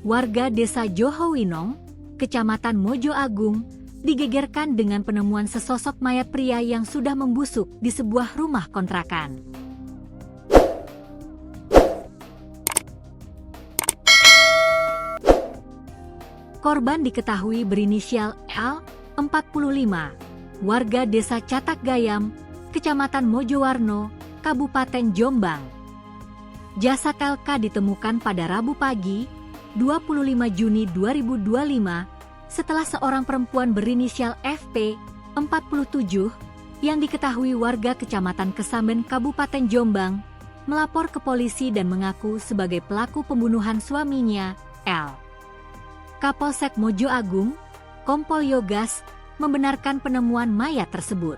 Warga desa Johowinong, Kecamatan Mojo Agung, digegerkan dengan penemuan sesosok mayat pria yang sudah membusuk di sebuah rumah kontrakan. Korban diketahui berinisial L, 45, warga desa Catak Gayam, Kecamatan Mojowarno, Kabupaten Jombang. Jasad LK ditemukan pada Rabu pagi, 25 Juni 2025, setelah seorang perempuan berinisial FP, 47, yang diketahui warga Kecamatan Kesamben, Kabupaten Jombang, melapor ke polisi dan mengaku sebagai pelaku pembunuhan suaminya, L. Kapolsek Mojo Agung, Kompol Yogas, membenarkan penemuan mayat tersebut.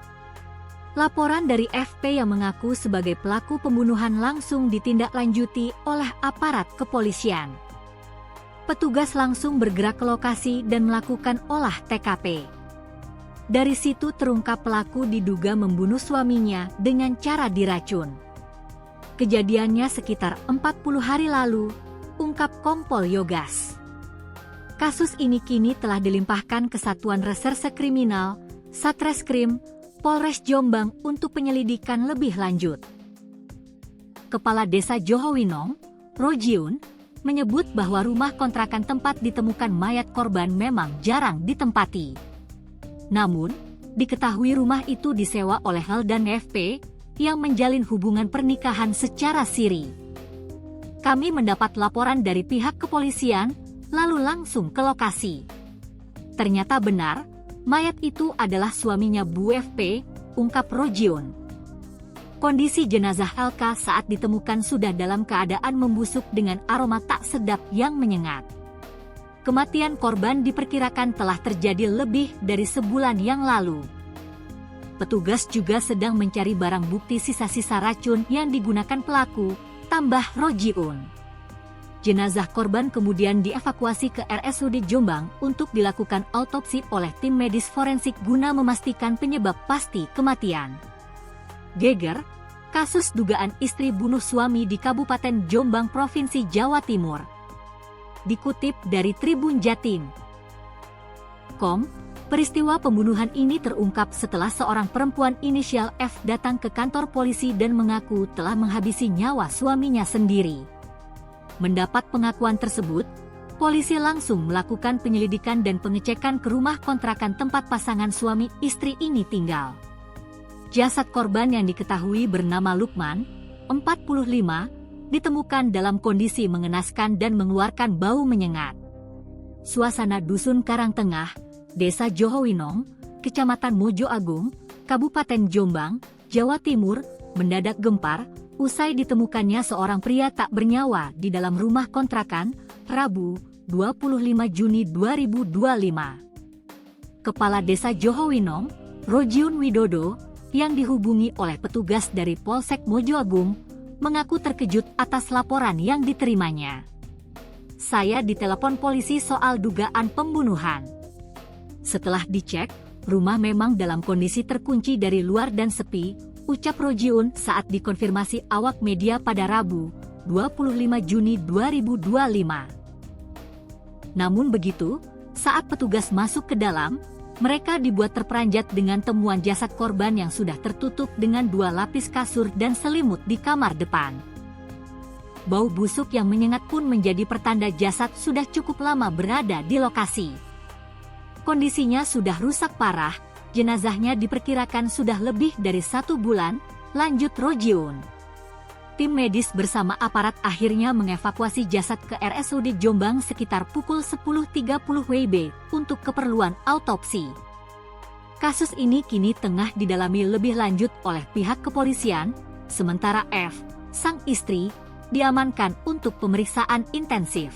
Laporan dari FP yang mengaku sebagai pelaku pembunuhan langsung ditindaklanjuti oleh aparat kepolisian. Petugas langsung bergerak ke lokasi dan melakukan olah TKP. Dari situ terungkap pelaku diduga membunuh suaminya dengan cara diracun. Kejadiannya sekitar 40 hari lalu, ungkap Kompol Yogas. Kasus ini kini telah dilimpahkan ke Satuan Reserse Kriminal, Satreskrim, Polres Jombang untuk penyelidikan lebih lanjut. Kepala Desa Johowinong, Rojiun, menyebut bahwa rumah kontrakan tempat ditemukan mayat korban memang jarang ditempati. Namun, diketahui rumah itu disewa oleh L dan FP yang menjalin hubungan pernikahan secara siri. Kami mendapat laporan dari pihak kepolisian, lalu langsung ke lokasi. Ternyata benar, mayat itu adalah suaminya Bu FP, ungkap Rojiun. Kondisi jenazah LK saat ditemukan sudah dalam keadaan membusuk dengan aroma tak sedap yang menyengat. Kematian korban diperkirakan telah terjadi lebih dari sebulan yang lalu. Petugas juga sedang mencari barang bukti sisa-sisa racun yang digunakan pelaku, tambah Rojiun. Jenazah korban kemudian dievakuasi ke RSUD Jombang untuk dilakukan autopsi oleh tim medis forensik guna memastikan penyebab pasti kematian. Geger, kasus dugaan istri bunuh suami di Kabupaten Jombang, Provinsi Jawa Timur. Dikutip dari Tribun Jatim. Peristiwa pembunuhan ini terungkap setelah seorang perempuan inisial F datang ke kantor polisi dan mengaku telah menghabisi nyawa suaminya sendiri. Mendapat pengakuan tersebut, polisi langsung melakukan penyelidikan dan pengecekan ke rumah kontrakan tempat pasangan suami istri ini tinggal. Jasad korban yang diketahui bernama Lukman, 45, ditemukan dalam kondisi mengenaskan dan mengeluarkan bau menyengat. Suasana Dusun Karangtengah, Desa Johowinong, Kecamatan Mojo Agung, Kabupaten Jombang, Jawa Timur, mendadak gempar usai ditemukannya seorang pria tak bernyawa di dalam rumah kontrakan, Rabu, 25 Juni 2025. Kepala Desa Johowinong, Rojiun Widodo, yang dihubungi oleh petugas dari Polsek Mojo Agung, mengaku terkejut atas laporan yang diterimanya. Saya ditelepon polisi soal dugaan pembunuhan. Setelah dicek, rumah memang dalam kondisi terkunci dari luar dan sepi, ucap Rojiun saat dikonfirmasi awak media pada Rabu, 25 Juni 2025. Namun begitu, saat petugas masuk ke dalam, mereka dibuat terperanjat dengan temuan jasad korban yang sudah tertutup dengan 2 lapis kasur dan selimut di kamar depan. Bau busuk yang menyengat pun menjadi pertanda jasad sudah cukup lama berada di lokasi. Kondisinya sudah rusak parah, jenazahnya diperkirakan sudah lebih dari 1 bulan, lanjut Rojiun. Tim medis bersama aparat akhirnya mengevakuasi jasad ke RSUD Jombang sekitar pukul 10.30 WIB untuk keperluan autopsi. Kasus ini kini tengah didalami lebih lanjut oleh pihak kepolisian, sementara F, sang istri, diamankan untuk pemeriksaan intensif.